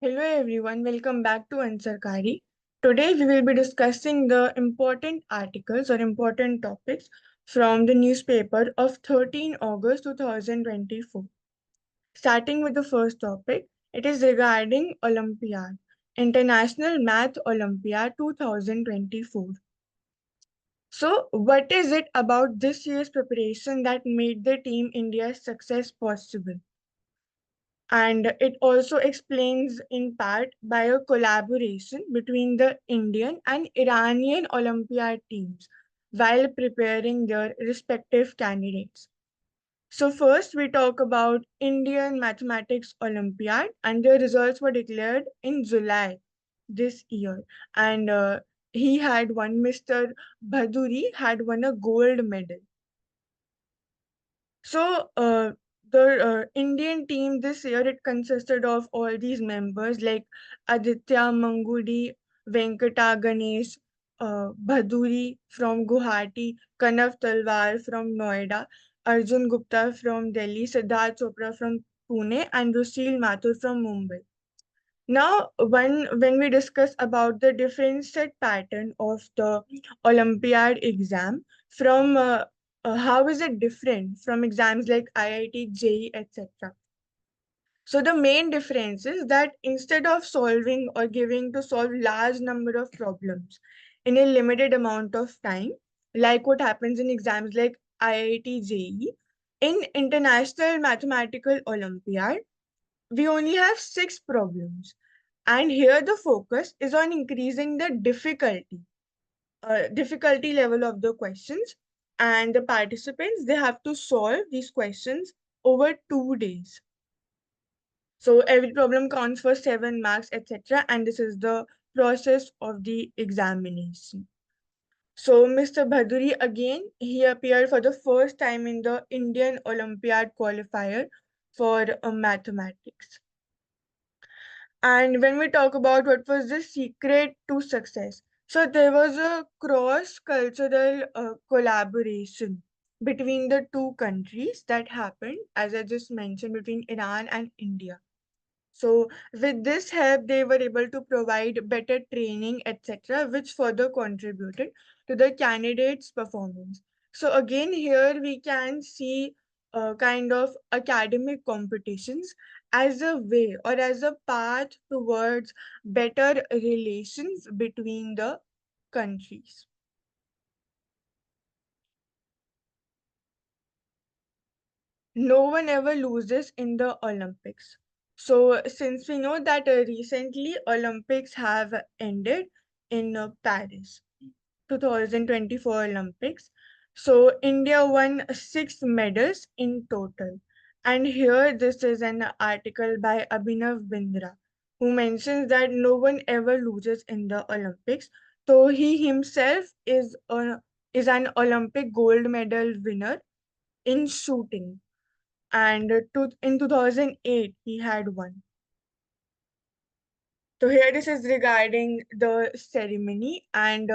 Hello everyone, welcome back to Ansarkari. Today we will be discussing the important articles or important topics from the newspaper of 13 August 2024. Starting with the first topic, it is regarding Olympiad, International Math Olympiad 2024. So, what is it about this year's preparation that made the Team India's success possible? And it also explains in part by a collaboration between the Indian and Iranian Olympiad teams while preparing their respective candidates. So first we talk about Indian Mathematics Olympiad, and the results were declared in July this year. And he had won, Mr. Bhaduri had won a gold medal. So the Indian team this year, it consisted of all these members like Aditya Mangudi, Venkata Ganesh, Bhaduri from Guwahati, Kanav Talwar from Noida, Arjun Gupta from Delhi, Siddharth Chopra from Pune, and Rusil Mathur from Mumbai. Now, when we discuss about the different set pattern of the Olympiad exam, from how is it different from exams like IIT, JEE, etc. So the main difference is that instead of solving or giving to solve large number of problems in a limited amount of time, like what happens in exams like IIT, JEE, in International Mathematical Olympiad, we only have 6 problems. And here the focus is on increasing the difficulty level of the questions. And the participants, they have to solve these questions over 2 days. So every problem counts for 7 marks, etc. And this is the process of the examination. So Mr. Bhaduri again, he appeared for the first time in the Indian Olympiad qualifier for mathematics. And when we talk about what was the secret to success, so there was a cross-cultural collaboration between the two countries that happened, as I just mentioned, between Iran and India. So with this help, they were able to provide better training, etc., which further contributed to the candidates' performance. So again, here we can see kind of academic competitions as a way or as a path towards better relations between the countries. No one ever loses in the Olympics. So, since we know that recently Olympics have ended in Paris, 2024 Olympics. So, India won 6 medals in total. And here, this is an article by Abhinav Bindra, who mentions that no one ever loses in the Olympics. So, he himself is an Olympic gold medal winner in shooting, and in 2008 he had one. So here this is regarding the ceremony, and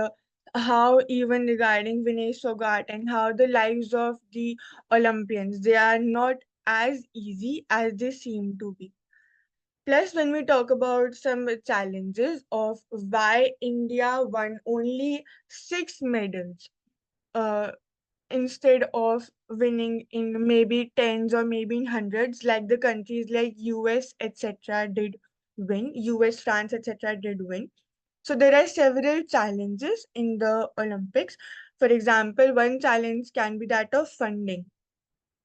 how even regarding Vinesh Phogat and how the lives of the Olympians, they are not as easy as they seem to be. Plus, when we talk about some challenges of why India won only 6 medals, uh, instead of winning in maybe tens or maybe in hundreds, like the countries like US, etc. did win, US, France, etc. did win. So there are several challenges in the Olympics. For example, one challenge can be that of funding,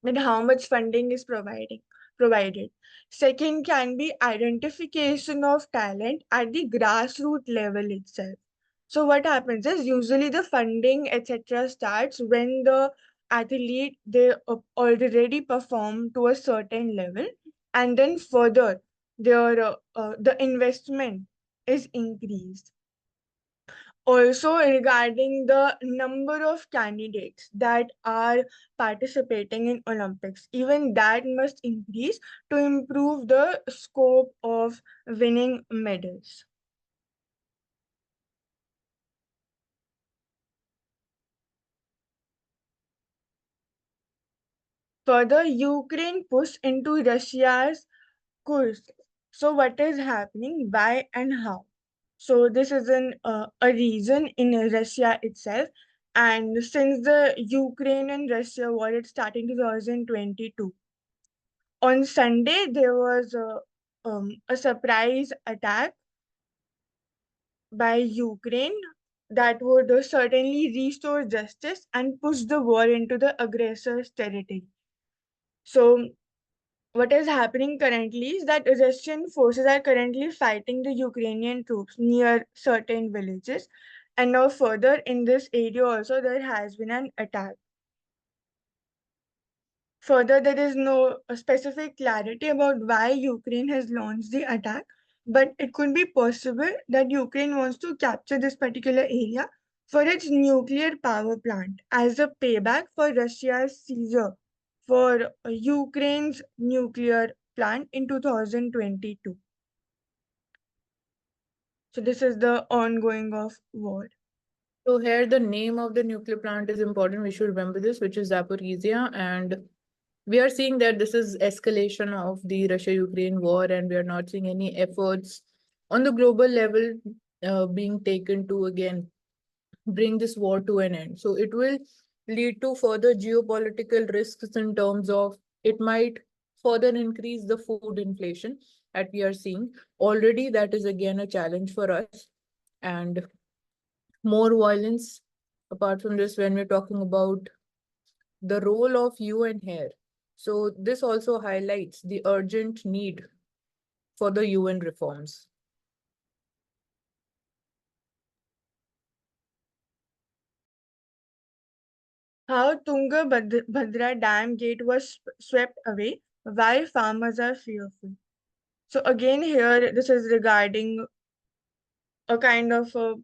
and how much funding is provided. Second can be identification of talent at the grassroots level itself. So what happens is usually the funding etc. starts when the athlete, they already perform to a certain level, and then further the investment is increased. Also, regarding the number of candidates that are participating in Olympics, even that must increase to improve the scope of winning medals. Further, Ukraine pushed into Russia's course. So what is happening, why and how? So this is a reason in Russia itself. And since the Ukraine and Russia war, it started in 2022. On Sunday, there was a surprise attack by Ukraine that would certainly restore justice and push the war into the aggressor's territory. So what is happening currently is that Russian forces are currently fighting the Ukrainian troops near certain villages. And now, further in this area, also there has been an attack. Further, there is no specific clarity about why Ukraine has launched the attack, but it could be possible that Ukraine wants to capture this particular area for its nuclear power plant as a payback for Russia's seizure for Ukraine's nuclear plant in 2022. So this is the ongoing of war. So here the name of the nuclear plant is important. We should remember this, which is Zaporizhia. And we are seeing that this is escalation of the Russia-Ukraine war, and we are not seeing any efforts on the global level being taken to again bring this war to an end. So it will lead to further geopolitical risks in terms of it might further increase the food inflation that we are seeing. Already, that is again a challenge for us. And more violence. Apart from this, when we're talking about the role of UN here, so this also highlights the urgent need for the UN reforms. How Tungabhadra Dam gate was swept away, why farmers are fearful. So again here, this is regarding a kind of a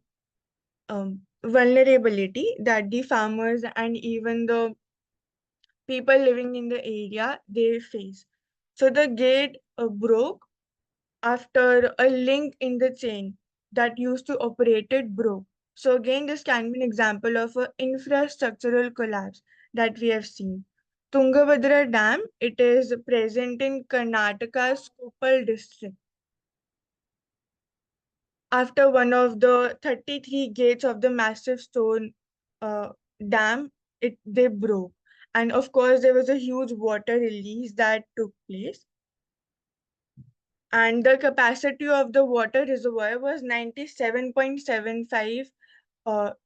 vulnerability that the farmers and even the people living in the area they face. So the gate broke after a link in the chain that used to operate it broke. So again, this can be an example of an infrastructural collapse that we have seen. Tungabhadra Dam, it is present in Karnataka's Koppal district. After one of the 33 gates of the massive stone uh, dam, they broke. And of course, there was a huge water release that took place. And the capacity of the water reservoir was 97.75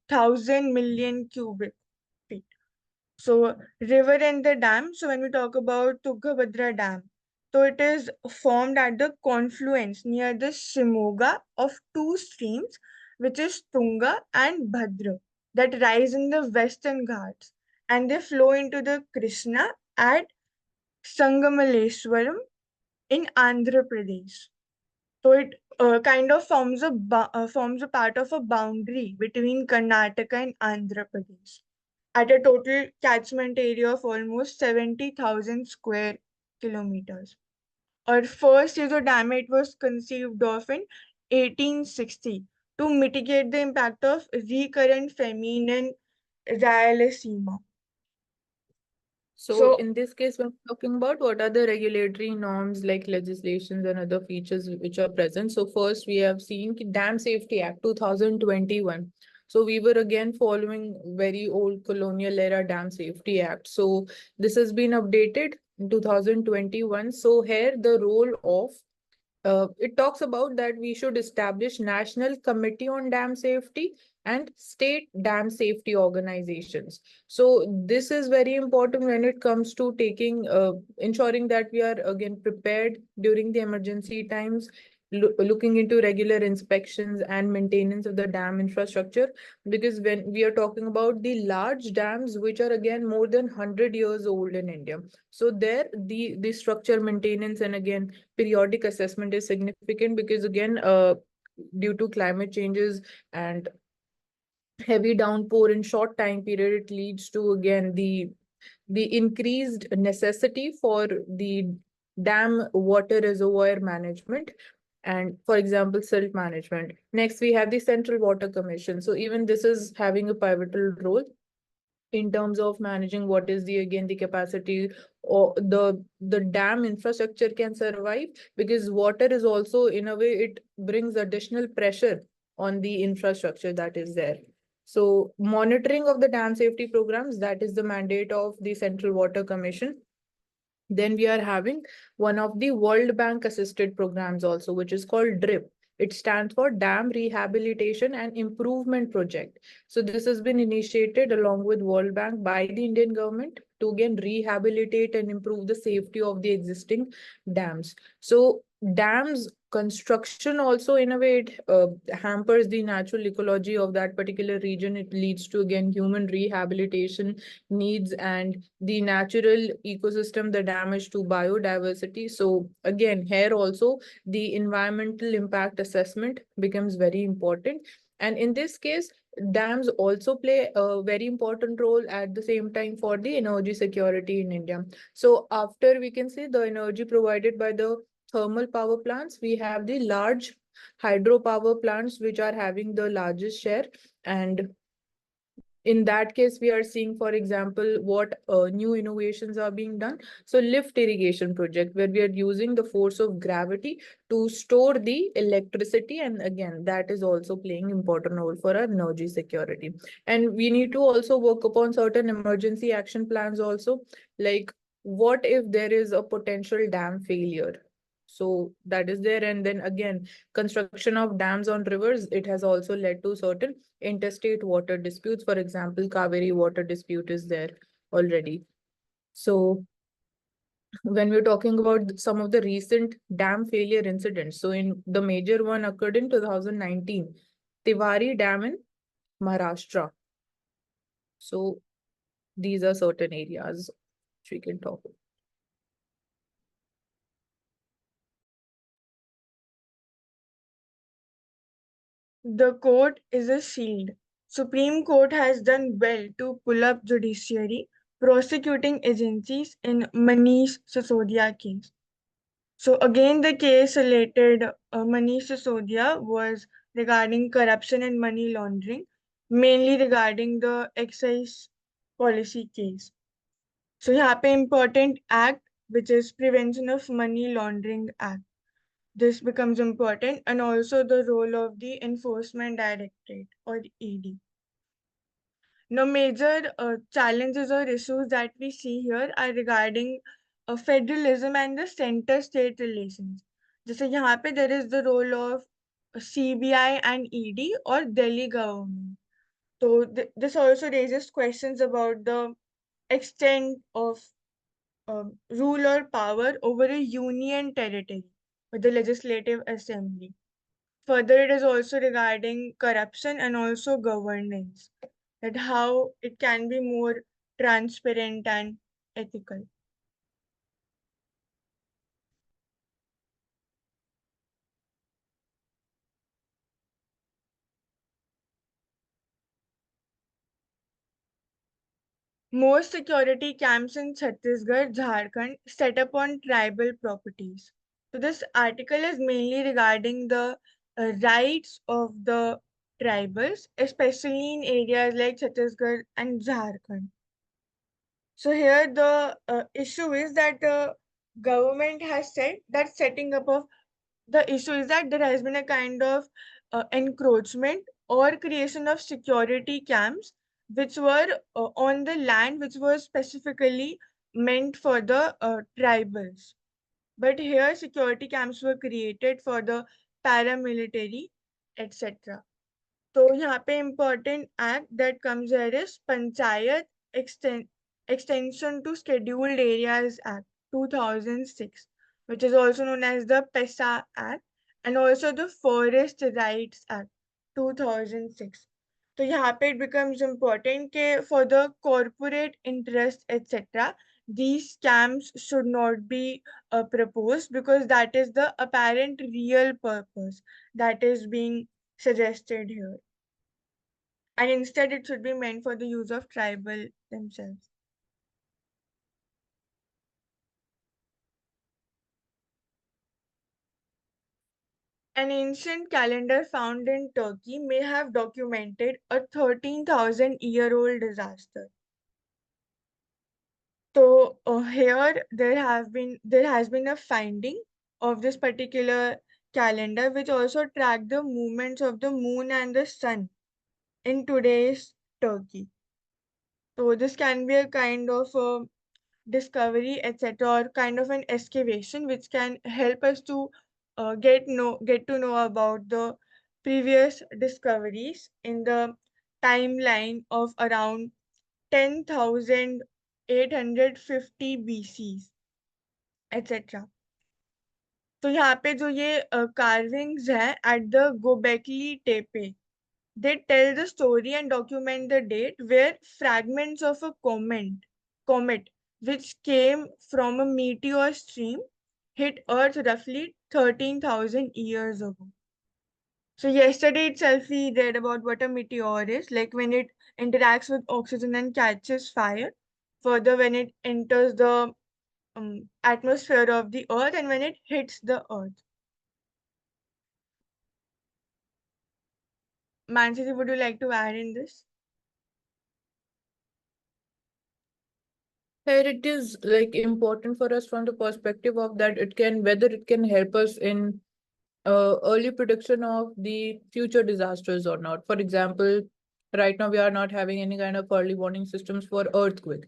thousand million cubic feet. So river and the dam. So when we talk about Tungabhadra Dam, so it is formed at the confluence near the Shimoga of two streams, which is Tunga and Bhadra, that rise in the western Ghats, and they flow into the Krishna at Sangamaleswaram in Andhra Pradesh. So it kind of forms a part of a boundary between Karnataka and Andhra Pradesh at a total catchment area of almost 70,000 square kilometers. Our first hydrodam was conceived of in 1860 to mitigate the impact of recurrent famine in Rayalaseema. So So in this case, when we're talking about what are the regulatory norms like legislations and other features which are present. So first we have seen Dam Safety Act 2021. So we were again following very old colonial era Dam Safety Act. So this has been updated in 2021. So here the role of it talks about that we should establish national committee on dam safety and state dam safety organizations. So this is very important when it comes to taking ensuring that we are again prepared during the emergency times, looking into regular inspections and maintenance of the dam infrastructure, because when we are talking about the large dams which are again more than 100 years old in India, so there the structure maintenance and again periodic assessment is significant, because again due to climate changes and heavy downpour in short time period, it leads to again the increased necessity for the dam water reservoir management and, for example, silt management. Next we have the Central Water Commission. So even this is having a pivotal role. in terms of managing what is the again the capacity or the dam infrastructure can survive, because water is also in a way it brings additional pressure on the infrastructure that is there. So monitoring of the dam safety programs, that is the mandate of the Central Water Commission. Then we are having one of the World Bank assisted programs also, which is called DRIP. It stands for Dam Rehabilitation and Improvement Project. So this has been initiated along with World Bank by the Indian government to again rehabilitate and improve the safety of the existing dams. So dams construction also in a way it hampers the natural ecology of that particular region. It leads to again human rehabilitation needs and the natural ecosystem, the damage to biodiversity. So again, here also the environmental impact assessment becomes very important. And in this case, dams also play a very important role at the same time for the energy security in India. So after we can say the energy provided by the thermal power plants, we have the large hydropower plants which are having the largest share. And in that case, we are seeing, for example, what new innovations are being done. So lift irrigation project, where we are using the force of gravity to store the electricity. And again, that is also playing important role for our energy security. And we need to also work upon certain emergency action plans also, like what if there is a potential dam failure? So that is there. And then again, construction of dams on rivers, it has also led to certain interstate water disputes. For example, Kaveri water dispute is there already. So when we're talking about some of the recent dam failure incidents, so in the major one occurred in 2019, Tiwari Dam in Maharashtra. So these are certain areas which we can talk about. The court is a shield. Supreme Court has done well to pull up judiciary prosecuting agencies in Manish Sisodia case. So again, the case related Manish Sisodia was regarding corruption and money laundering, mainly regarding the excise policy case. So यहाँ पे important act which is Prevention of Money Laundering Act. This becomes important, and also the role of the Enforcement Directorate or ED. Now, major challenges or issues that we see here are regarding federalism and the center-state relations. जैसे यहाँ पे there is the role of CBI and ED or Delhi government. So this also raises questions about the extent of rule or power over a union territory with the legislative assembly. Further, it is also regarding corruption and also governance, that how it can be more transparent and ethical. Most security camps in Chhattisgarh, Jharkhand set up on tribal properties. So this article is mainly regarding the rights of the tribals, especially in areas like Chhattisgarh and Jharkhand. So here the issue is that government has said that setting up of the issue is that there has been a kind of encroachment or creation of security camps which were on the land which was specifically meant for the tribals. But here security camps were created for the paramilitary, etc. तो यहाँ पे important act that comes here is Panchayat Exten Extension to Scheduled Areas Act 2006, which is also known as the PESA Act, and also the Forest Rights Act 2006. तो यहाँ पे it becomes important कि for the corporate interest etc. these scams should not be proposed, because that is the apparent real purpose that is being suggested here, and instead it should be meant for the use of tribal themselves. An ancient calendar found in Turkey may have documented a 13,000-year-old disaster. So here there has been a finding of this particular calendar which also track the movements of the moon and the sun in today's Turkey. So this can be a kind of discovery, etc., or kind of an excavation which can help us to get to know about the previous discoveries in the timeline of around 10,850 BC, etc. तो यहाँ पे जो ये carvings है at the Gobekli Tepe, they tell the story and document the date where fragments of a comet which came from a meteor stream hit Earth roughly 13,000 years ago. So yesterday itself we read about what a meteor is, like when it interacts with oxygen and catches fire. Further, when it enters the atmosphere of the Earth and when it hits the Earth. Mansi, would you like to add in this? Here it is like important for us from the perspective of that it can whether it can help us in early prediction of the future disasters or not. For example, right now we are not having any kind of early warning systems for earthquake.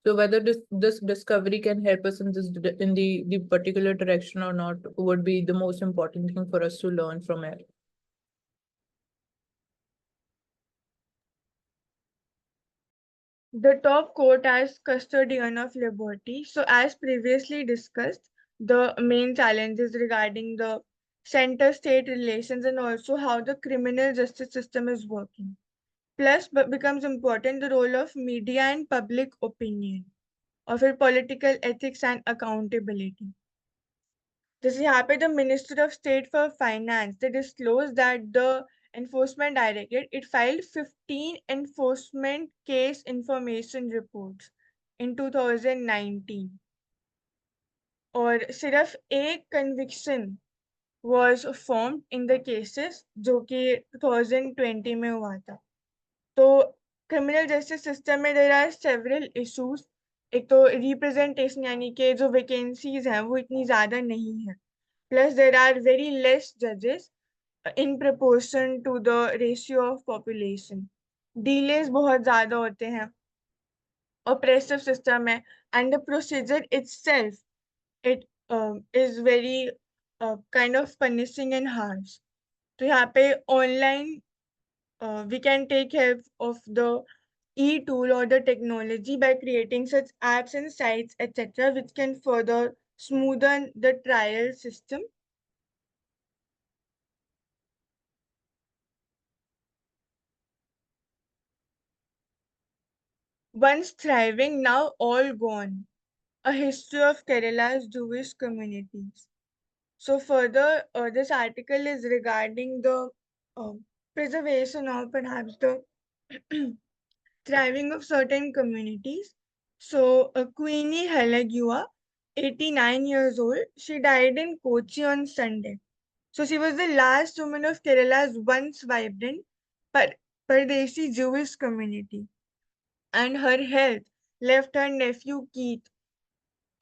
So whether this discovery can help us in the particular direction or not would be the most important thing for us to learn from it. The top court as custodian of liberty. So, as previously discussed, the main challenges regarding the center state relations and also how the criminal justice system is working. Plus, but becomes important the role of media and public opinion, of its political ethics and accountability. This happened the Minister of State for Finance. They disclosed that the Enforcement Directorate it filed 15 enforcement case information reports in 2019 और सिर्फ एक conviction was formed in the cases जो कि 2020 में हुआ था. तो criminal justice system में there are several issues. एक तो representation यानी कि जो vacancies हैं वो इतनी ज़्यादा नहीं है. Plus there are very less judges in proportion to the ratio of population. Delays बहुत ज़्यादा होते हैं. Oppressive system है and the procedure itself it is very kind of punishing and harsh. तो यहाँ पे online we can take help of the e-tool or the technology by creating such apps and sites etc which can further smoothen the trial system. Once thriving, now all gone. A history of Kerala's Jewish communities. So further, this article is regarding the uh, preservation or perhaps the thriving of certain communities. So Queenie Helagua, 89 years old, she died in Kochi on Sunday. So she was the last woman of Kerala's once vibrant Par- Pardesi Jewish community. And her health left her nephew Keith,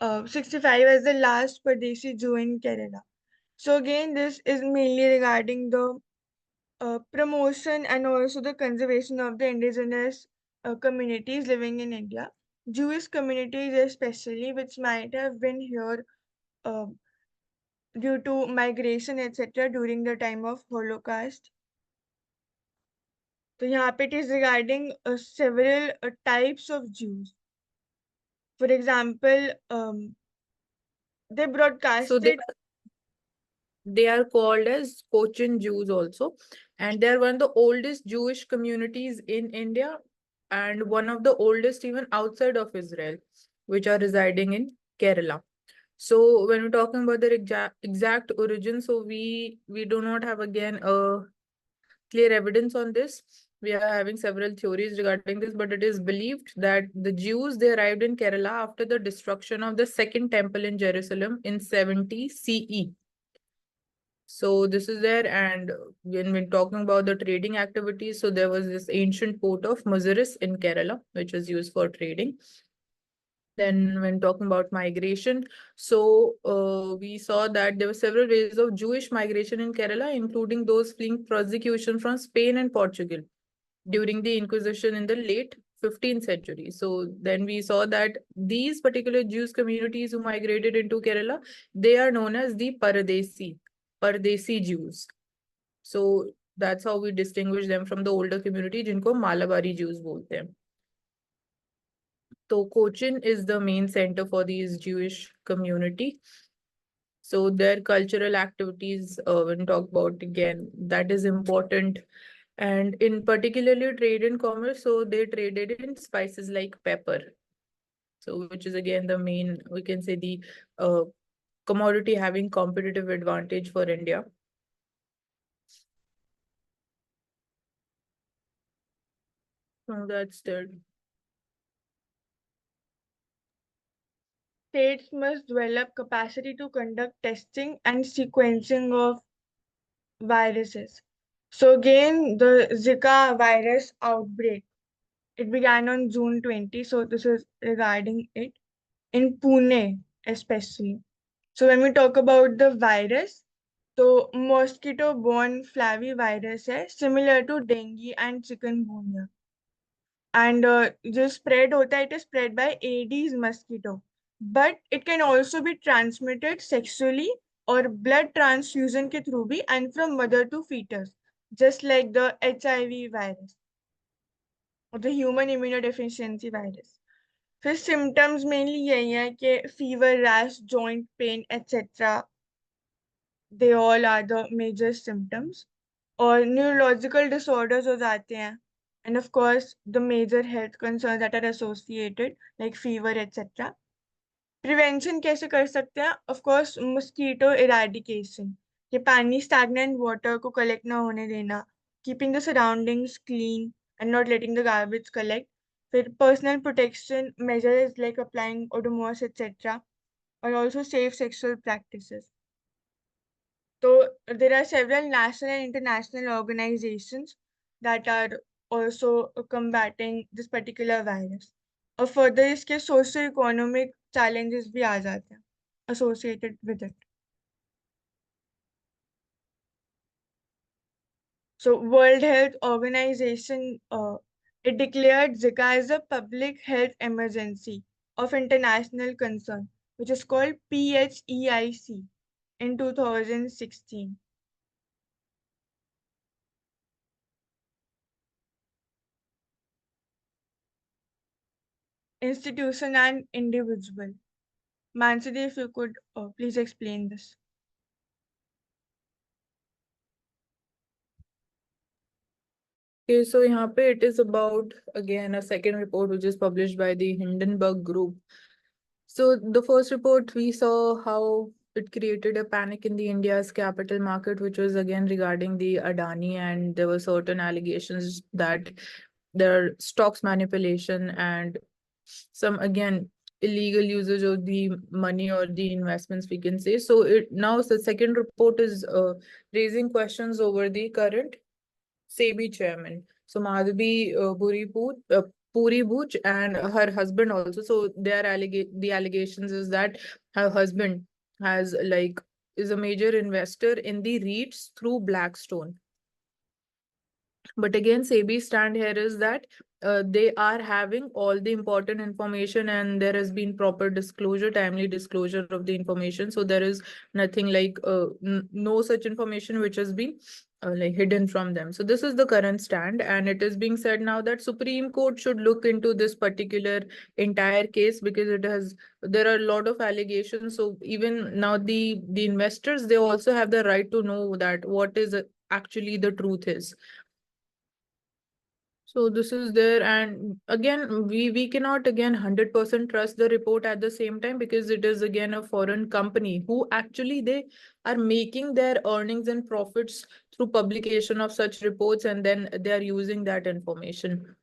65, as the last Pradesi Jew in Kerala. So again, this is mainly regarding the promotion and also the conservation of the indigenous communities living in India. Jewish communities especially, which might have been here uh, due to migration, etc. during the time of Holocaust. So यहाँ पे it is regarding several types of Jews. For example, they So broadcasted. they are called as Cochin Jews also, and they are one of the oldest Jewish communities in India and one of the oldest even outside of Israel, which are residing in Kerala. So when we're talking about their exact origin, so we do not have again a clear evidence on this. We are having several theories regarding this, but it is believed that the Jews they arrived in Kerala after the destruction of the second temple in Jerusalem in 70 CE. So this is there, and when we're talking about the trading activities, so there was this ancient port of Maziris in Kerala, which was used for trading. Then when talking about migration, so we saw that there were several waves of Jewish migration in Kerala, including those fleeing persecution from Spain and Portugal during the Inquisition in the late 15th century. So then we saw that these particular Jews communities who migrated into Kerala, they are known as the Paradesi Jews. So that's how we distinguish them from the older community, जिनको Malabari Jews बोलते हैं. So Cochin is the main center for these Jewish community. So their cultural activities, when talk about again, that is important. And in particularly trade and commerce, so they traded in spices like pepper. So which is again the main, we can say the uh, commodity having competitive advantage for India. So that's there. States must develop capacity to conduct testing and sequencing of viruses. So again, the Zika virus outbreak, it began on June 20. So this is regarding it in Pune, especially. So when we talk about the virus, so mosquito-borne flavivirus है, similar to dengue and chikungunya. And जो spread होता है, it is spread by Aedes mosquito. But it can also be transmitted sexually or blood transfusion के through भी and from mother to fetus, just like the HIV virus or the human immunodeficiency virus. फिर symptoms mainly यही है कि fever, rash, joint pain, etc. They all are the major symptoms. और neurological disorders हो जाते हैं. And of course, the major health concerns that are associated, like fever, etc. Prevention कैसे कर सकते हैं? Of course, mosquito eradication. कि पानी stagnant water को collect ना होने देना. Keeping the surroundings clean and not letting the garbage collect. फिर personal protection measures like applying odomos, etc. Or also safe sexual practices. So there are several national and international organizations that are also combating this particular virus. और further इसके socio economic challenges भी आ जाते हैं associated with it. So World Health Organization it declared Zika as a public health emergency of international concern, which is called PHEIC in 2016. Institution and individual. Mansidi, if you could please explain this. Okay, so यहाँ पे it is about again a second report which is published by the Hindenburg Group. So the first report we saw how it created a panic in the India's capital market, which was again regarding the Adani, and there were certain allegations that there are stocks manipulation and some again illegal usage of the money or the investments, we can say. So it now the second report is raising questions over the current SEBI chairman. So Madhavi Puri Bhuj and her husband also. So the allegations is that her husband has like is a major investor in the REITs through Blackstone. But again, SEBI stand here is that they are having all the important information and there has been proper disclosure, timely disclosure of the information. So there is nothing like no such information which has been like hidden from them. So this is the current stand, and it is being said now that Supreme Court should look into this particular entire case because there are a lot of allegations. So even now the investors, they also have the right to know that what is actually the truth is. So this is there, and again, we cannot again 100% trust the report at the same time because it is again a foreign company who actually they are making their earnings and profits through publication of such reports, and then they are using that information.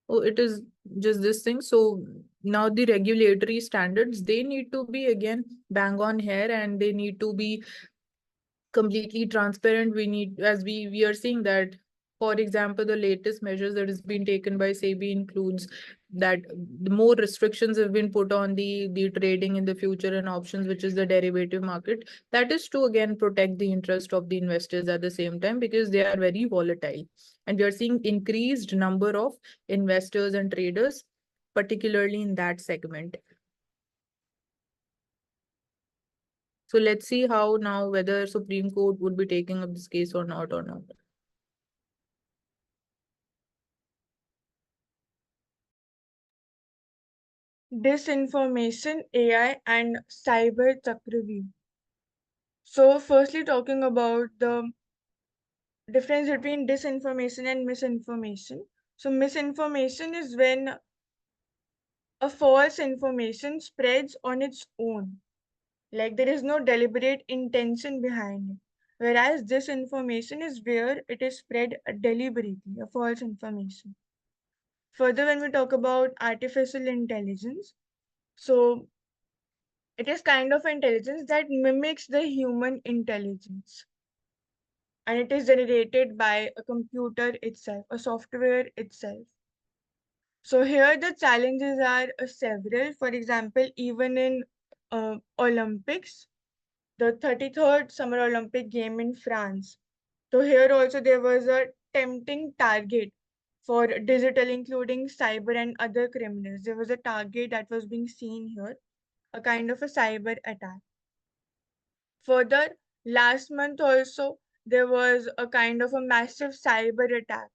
Oh, it is just this thing. So now the regulatory standards, they need to be again bang on here, and they need to be completely transparent. We need, as we are seeing that For example, the latest measures that has been taken by SEBI includes that the more restrictions have been put on the trading in the future and options, which is the derivative market. That is to again protect the interest of the investors at the same time, because they are very volatile. And we are seeing increased number of investors and traders, particularly in that segment. So let's see how now whether Supreme Court would be taking up this case or not or not. Disinformation, AI, and cyber chakravyuh. So, firstly, talking about the difference between disinformation and misinformation. So, misinformation is when a false information spreads on its own, like there is no deliberate intention behind it. Whereas disinformation is where it is spread deliberately, a false information. Further, when we talk about artificial intelligence, so it is kind of intelligence that mimics the human intelligence, and it is generated by a computer itself, a software itself. So here the challenges are several. For example, even in Olympics, the 33rd Summer Olympic game in France. So here also there was a tempting target for digital, including cyber and other criminals. There was a target that was being seen here, a kind of a cyber attack. Further, last month also there was a kind of a massive cyber attack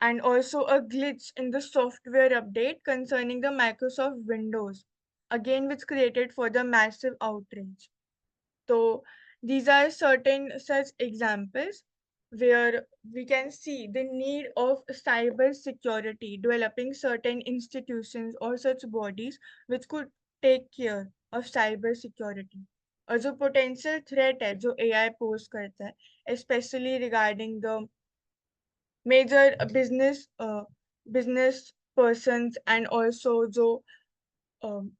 and also a glitch in the software update concerning the Microsoft Windows, again which created further massive outrage. So these are certain such examples where we can see the need of cyber security, developing certain institutions or such bodies which could take care of cyber security. और जो potential threat है जो AI pose करता है, especially regarding the major business persons and also जो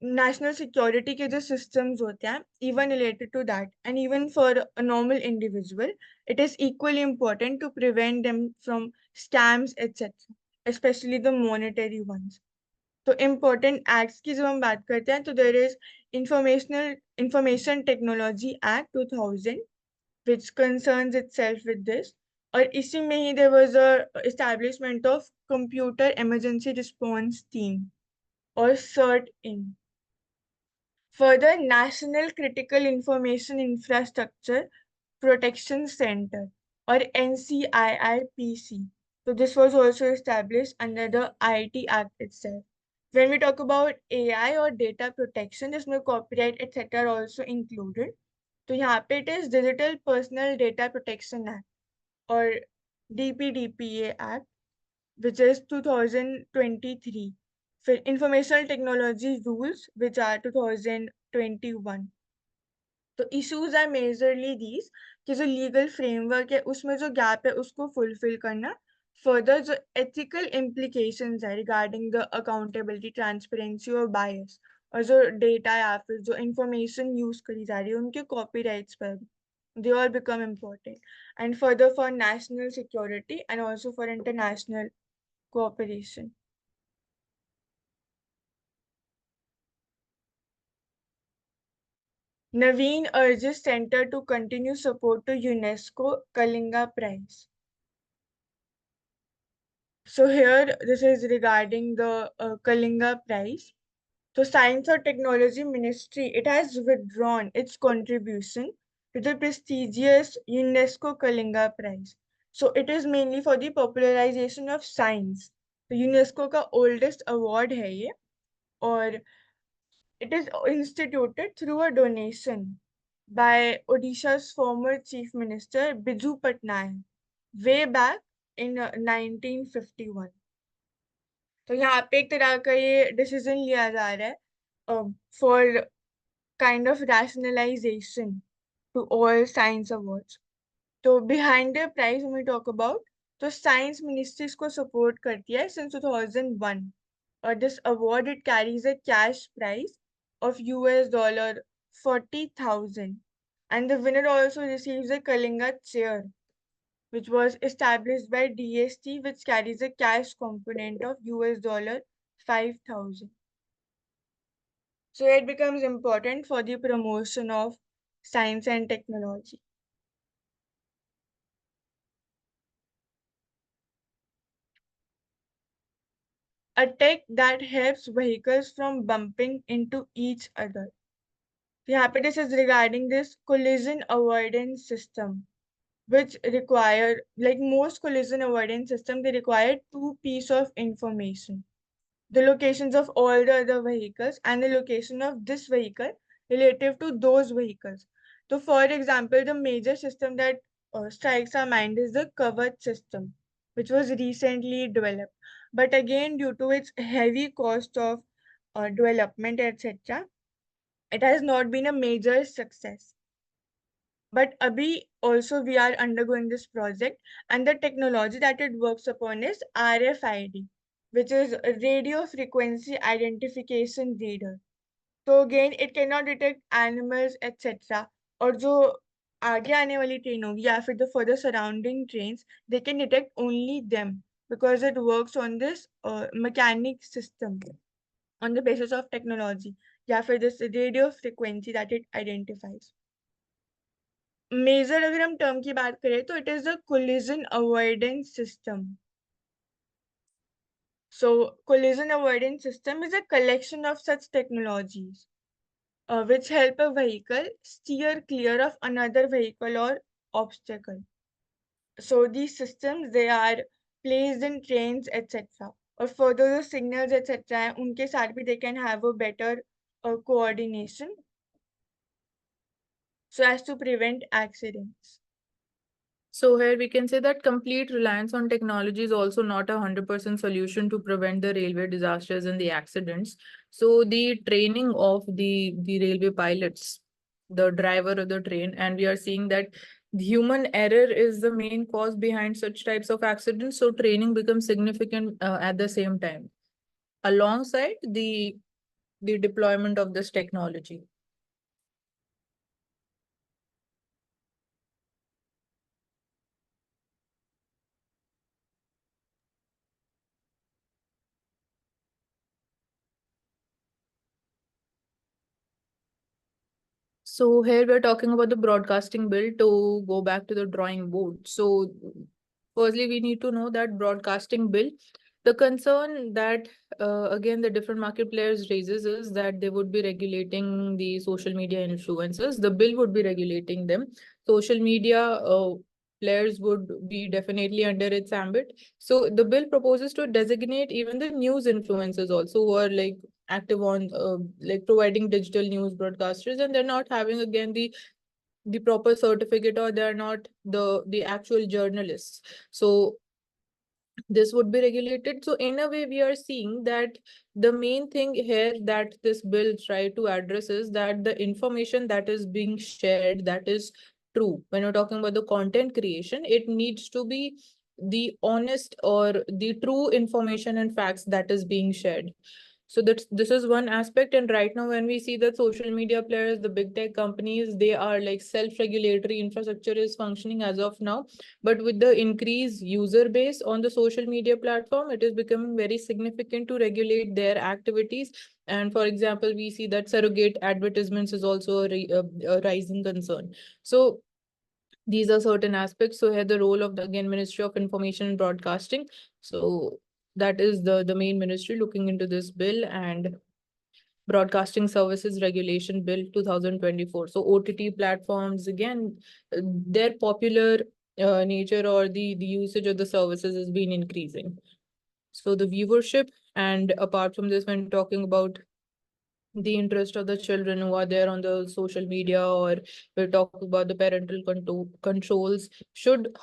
national security के जो systems होते हैं, even related to that, and even for a normal individual, it is equally important to prevent them from scams, etc., especially the monetary ones. तो important acts की जब हम बात करते हैं तो there is information technology act 2000 which concerns itself with this, और इसी में ही there was a establishment of computer emergency response team or CERT in. Further, National Critical Information Infrastructure Protection Center or NCIRPC. So this was also established under the IT Act itself. When we talk about AI or data protection, इसमें copyright etc. also included. तो यहाँ पे it is Digital Personal Data Protection Act or DPDPA Act, which is 2023. For informational technology rules, which are 2021. तो issues are majorly these कि जो legal framework है उसमें जो gap है उसको fulfill करना. Further, जो ethical implications है regarding the accountability, transparency और bias, और जो data या फिर जो information use करी जा रही है उनके copyrights पर भी, they all become important. And further for national security and also for international cooperation. Naveen urges center to continue support to UNESCO Kalinga Prize. So here, this is regarding the Kalinga Prize. So Science or Technology Ministry, it has withdrawn its contribution to the prestigious UNESCO Kalinga Prize. So it is mainly for the popularization of science. तो UNESCO का oldest award है ये, और it is instituted through a donation by Odisha's former Chief Minister Biju Patnaik way back in 1951. तो यहाँ पे एक तरह का ये डिसीजन लिया जा रहा है for kind of rationalization to all science awards. तो behind the prize when we talk about, तो science ministries को support करती है since 2001. This award, it carries a cash prize of $40,000, and the winner also receives a Kalinga chair. which was established by DST, which carries a cash component of US dollar 5,000. So it becomes important for the promotion of science and technology. A tech that helps vehicles from bumping into each other. The happiness is regarding this collision avoidance system, which require, like most collision avoidance system, they require two pieces of information: the locations of all the other vehicles and the location of this vehicle relative to those vehicles. So, for example, the major system that strikes our mind is the covered system, which was recently developed. But again, due to its heavy cost of development, etc., it has not been a major success. But Abhi, also we are undergoing this project, and the technology that it works upon is RFID, which is a radio frequency identification radar. So again, it cannot detect animals, etc. और जो आगे आने वाली train होगी या फिर the further surrounding trains, they can detect only them because it works on this mechanic system on the basis of technology या फिर this radio frequency that it identifies. Major अगर हम टर्म की बात करें तो it is the collision avoidance system. So collision avoidance system is a collection of such technologies which help a vehicle steer clear of another vehicle or obstacle. So these systems they are placed in trains etc. Or further the signals etc. हैं, उनके साथ भी they can have a better coordination so as to prevent accidents. So here we can say that complete reliance on technology is also not 100% solution to prevent the railway disasters and the accidents. So the training of the railway pilots, the driver of the train, and we are seeing that the human error is the main cause behind such types of accidents. So training becomes significant at the same time, alongside the deployment of this technology. So here we're talking about the broadcasting bill to go back to the drawing board. So firstly, we need to know that broadcasting bill, the concern that again the different market players raises is that they would be regulating the social media influencers. The bill would be regulating them. Social media players would be definitely under its ambit. So the bill proposes to designate even the news influencers also who are like active on like providing digital news broadcasters, and they're not having again the proper certificate, or they're not the actual journalists. So this would be regulated. So in a way we are seeing that the main thing here that this bill try to address is that the information that is being shared, that is true. When you're talking about the content creation, it needs to be the honest or the true information and facts that is being shared. So this is one aspect. And right now when we see that social media players, the big tech companies, they are like self-regulatory infrastructure is functioning as of now. But with the increased user base on the social media platform, it is becoming very significant to regulate their activities. And for example, we see that surrogate advertisements is also a rising concern. So these are certain aspects. So here the role of the again Ministry of Information and Broadcasting. So that is the main ministry looking into this bill. And Broadcasting Services Regulation Bill 2024. So OTT platforms, again, their popular nature or the usage of the services has been increasing. So the viewership, and apart from this, when talking about the interest of the children who are there on the social media, or we talk about the parental controls,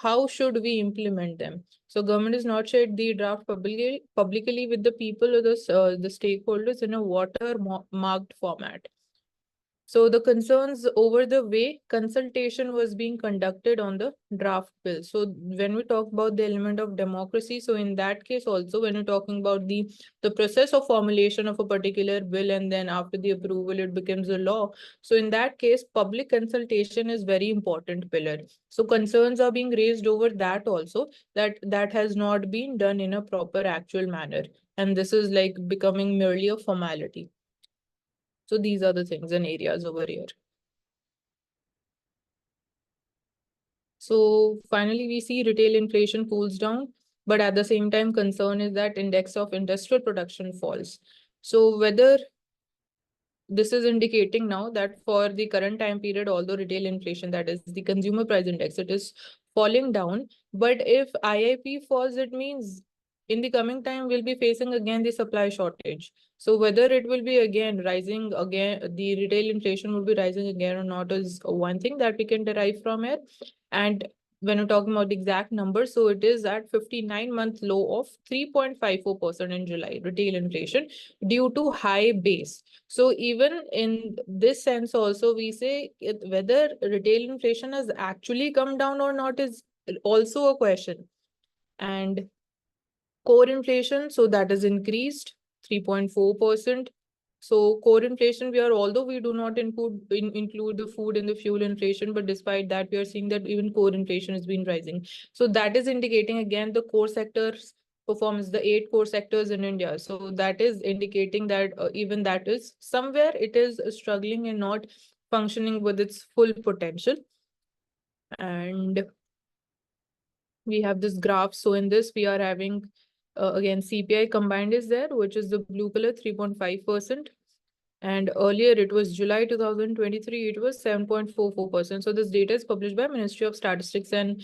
how should we implement them? So government is not shared the draft publicly with the people or the stakeholders in a marked format. So the concerns over the way consultation was being conducted on the draft bill. So when we talk about the element of democracy, so in that case also when we're talking about the process of formulation of a particular bill and then after the approval it becomes a law. So in that case, public consultation is very important pillar. So concerns are being raised over that also, that has not been done in a proper actual manner. And this is like becoming merely a formality. So these are the things and areas over here. So finally, we see retail inflation cools down, but at the same time, concern is that index of industrial production falls. So whether this is indicating now that for the current time period, although retail inflation, that is the consumer price index, it is falling down. But if IIP falls, it means in the coming time, we'll be facing again the supply shortage. So whether it will be again rising again, the retail inflation will be rising again or not is one thing that we can derive from it. And when we're talking about the exact number, so it is at 59-month low of 3.54% in July, retail inflation due to high base. So even in this sense also, we say whether retail inflation has actually come down or not is also a question. And core inflation, so that is increased 3.4%. So core inflation, we are, although we do not include the food and the fuel inflation, but despite that, we are seeing that even core inflation has been rising. So that is indicating again the core sectors performance, the 8 core sectors in India. So that is indicating that even that is somewhere it is struggling and not functioning with its full potential. And we have this graph. So in this, we are having again CPI combined is there, which is the blue color 3.5%. And earlier it was July 2023, it was 7.44%. So this data is published by Ministry of Statistics and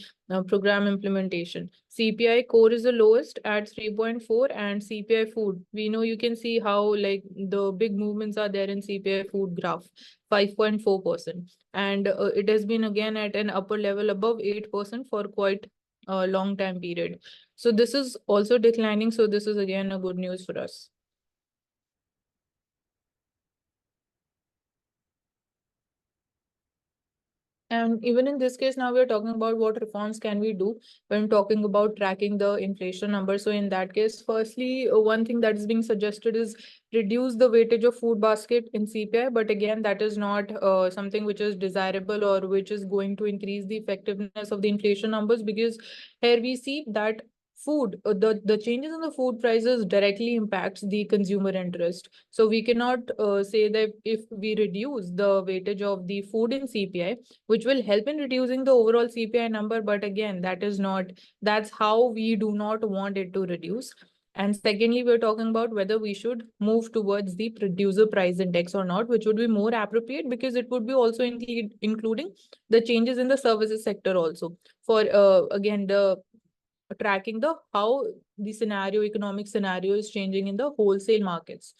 Program Implementation. CPI core is the lowest at 3.4 and CPI food. We know you can see how like the big movements are there in CPI food graph, 5.4%. And it has been again at an upper level above 8% for quite a long time period. So this is also declining. So this is again a good news for us. And even in this case, now we're talking about what reforms can we do when talking about tracking the inflation number. So in that case, firstly, one thing that is being suggested is reduce the weightage of food basket in CPI. But again, that is not something which is desirable or which is going to increase the effectiveness of the inflation numbers, because here we see that food, the changes in the food prices directly impacts the consumer interest. So we cannot say that if we reduce the weightage of the food in CPI, which will help in reducing the overall CPI number. But again, that is not, that's how we do not want it to reduce. And secondly, we're talking about whether we should move towards the producer price index or not, which would be more appropriate because it would be also including the changes in the services sector also for again the tracking the how the scenario, economic scenario is changing in the wholesale markets.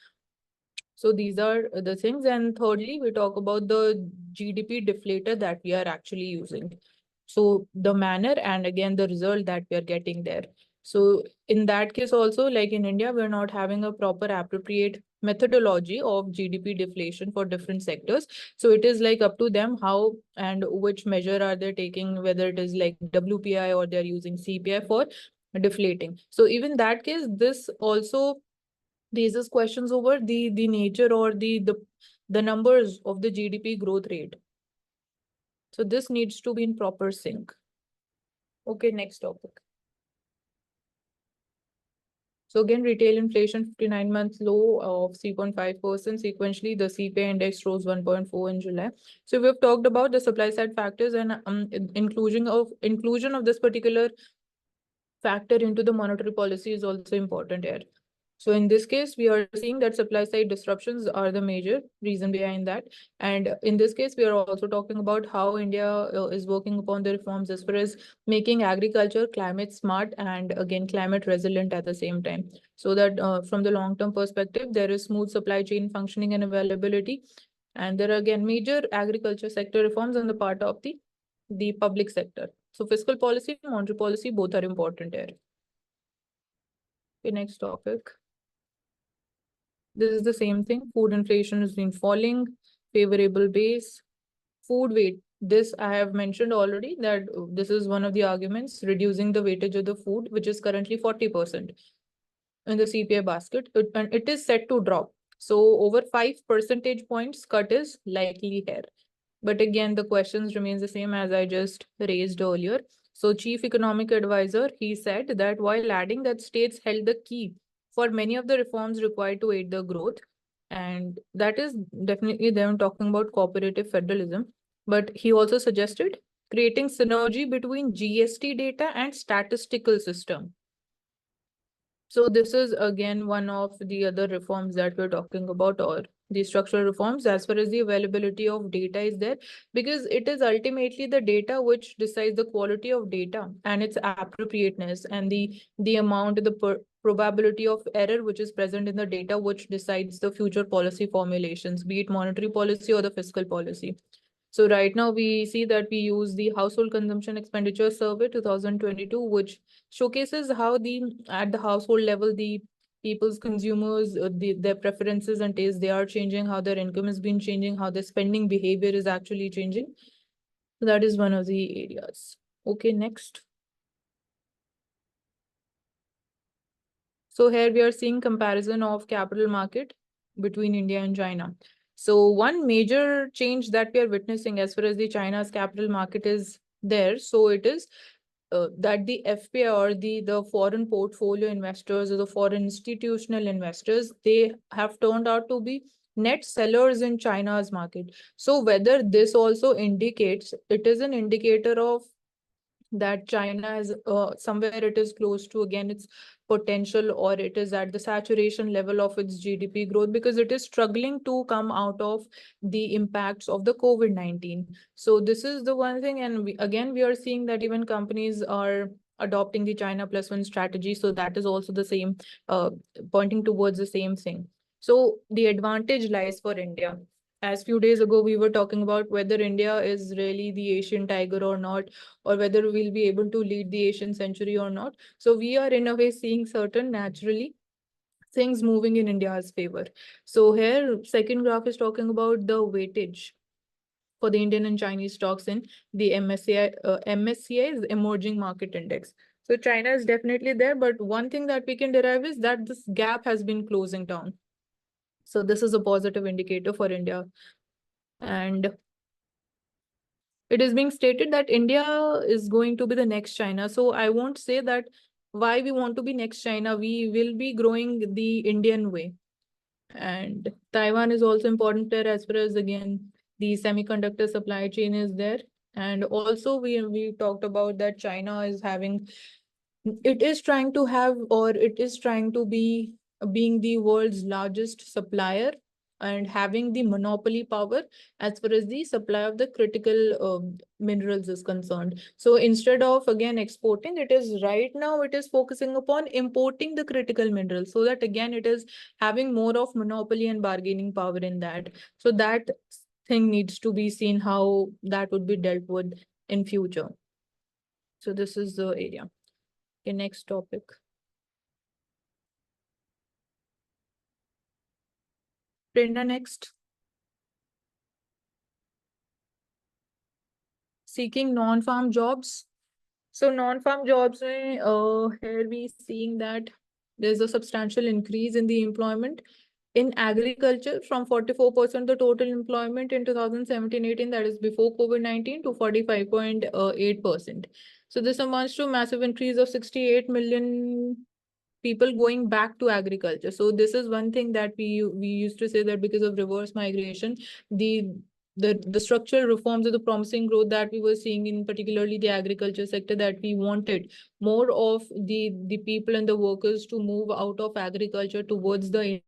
So these are the things. And thirdly, we talk about the GDP deflator that we are actually using. So the manner and again the result that we are getting there. So in that case also, like in India, we're not having a proper appropriate methodology of GDP deflation for different sectors. So it is like up to them how and which measure are they taking, whether it is like WPI or they're using CPI for deflating. So even that case, this also raises questions over the nature or the numbers of the GDP growth rate. So this needs to be in proper sync. Okay, next topic. So again, retail inflation 59-month low of 3.5%. Sequentially, the CPI index rose 1.4 in July. So we've talked about the supply side factors and inclusion of this particular factor into the monetary policy is also important here. So in this case, we are seeing that supply side disruptions are the major reason behind that. And in this case, we are also talking about how India is working upon the reforms as far as making agriculture climate smart and again climate resilient at the same time. So that from the long-term perspective, there is smooth supply chain functioning and availability. And there are again major agriculture sector reforms on the part of the public sector. So fiscal policy, monetary policy, both are important here. Okay, next topic. This is the same thing. Food inflation has been falling. favorable base, food weight. This I have mentioned already that this is one of the arguments, reducing the weightage of the food, which is currently 40% in the CPI basket, and it is set to drop. So over 5 percentage points cut is likely here. But again, the questions remains the same as I just raised earlier. So chief economic advisor, he said that while adding that states held the key for many of the reforms required to aid the growth, and that is definitely them talking about cooperative federalism. But he also suggested creating synergy between GST data and statistical system. So this is again one of the other reforms that we're talking about, or the structural reforms as far as the availability of data is there, because it is ultimately the data which decides the quality of data and its appropriateness, and the amount, the probability of error which is present in the data, which decides the future policy formulations, be it monetary policy or the fiscal policy. So right now we see that we use the household consumption expenditure survey 2022, which showcases how at the household level the people's consumers, their preferences and tastes, they are changing, how their income has been changing, how their spending behavior is actually changing. So that is one of the areas. Okay, next. So here we are seeing comparison of capital market between India and China. So one major change that we are witnessing as far as the China's capital market is there. So it is that the FPI, or the foreign portfolio investors or the foreign institutional investors, they have turned out to be net sellers in China's market. So whether this also indicates, it is an indicator of that China is somewhere it is close to again its potential, or it is at the saturation level of its GDP growth, because it is struggling to come out of the impacts of the COVID-19. So this is the one thing, and again we are seeing that even companies are adopting the China plus one strategy. So that is also the same, pointing towards the same thing. So the advantage lies for India. As few days ago we were talking about whether India is really the Asian tiger or not, or whether we'll be able to lead the Asian century or not. So we are in a way seeing certain naturally things moving in India's favor. So here, second graph is talking about the weightage for the Indian and Chinese stocks in the MSCI is Emerging Market Index. So China is definitely there, but one thing that we can derive is that this gap has been closing down. So this is a positive indicator for India. And it is being stated that India is going to be the next China. So I won't say that why we want to be next China. We will be growing the Indian way. And Taiwan is also important there, as far as again the semiconductor supply chain is there. And also we talked about that China is having, it is trying to have, or it is trying to be being the world's largest supplier and having the monopoly power as far as the supply of the critical minerals is concerned. So instead of again exporting, it is right now it is focusing upon importing the critical minerals, so that again it is having more of monopoly and bargaining power in that. So that thing needs to be seen how that would be dealt with in future. So this is the area. Okay, next topic. Prerna, next. Seeking non-farm jobs. So non-farm jobs, here we seeing that there's a substantial increase in the employment in agriculture from 44% the total employment in 2017-18, that is before COVID-19, to 45.8%. So this amounts to a massive increase of 68 million people going back to agriculture. So this is one thing that we used to say that because of reverse migration, the the structural reforms or the promising growth that we were seeing in particularly the agriculture sector, that we wanted more of the people and the workers to move out of agriculture towards the